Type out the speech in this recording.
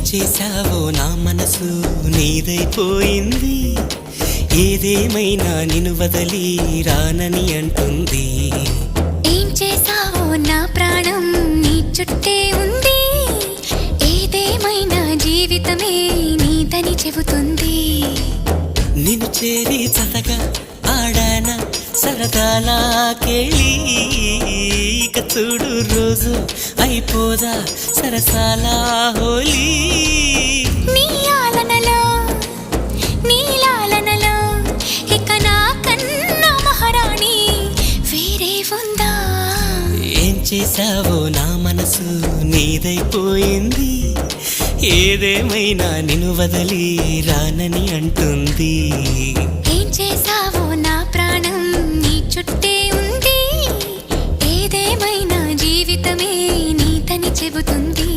చేశావో నా మనసు నీదైపోయింది. ఏదేమైనా నిన్ను వదలి రానని అంటుంది. ఏం చేశావో నా ప్రాణం నీ చుట్టే ఉంది. ఏదేమైనా జీవితమే నీదని చెబుతుంది. నిన్ను చేరి చతగా ఆడాన సరదాలా కేళి. ఇక చూడు రోజు అయిపోదా సరసాల హోలీ. నీ ఆలనలో నీ లాలనలో ఇక నా కన్నా మహారాణి వేరే ఉందా? ఏం చేశావో నా మనసు నీదైపోయింది. ఏదేమైనా నిన్ను వదలి రానని అంటుంది. ఏం చేశావో నా ప్రాణం నీ చుట్టే ఉంది. ఏదేమైనా జీవితమే నీదని చెబుతుంది.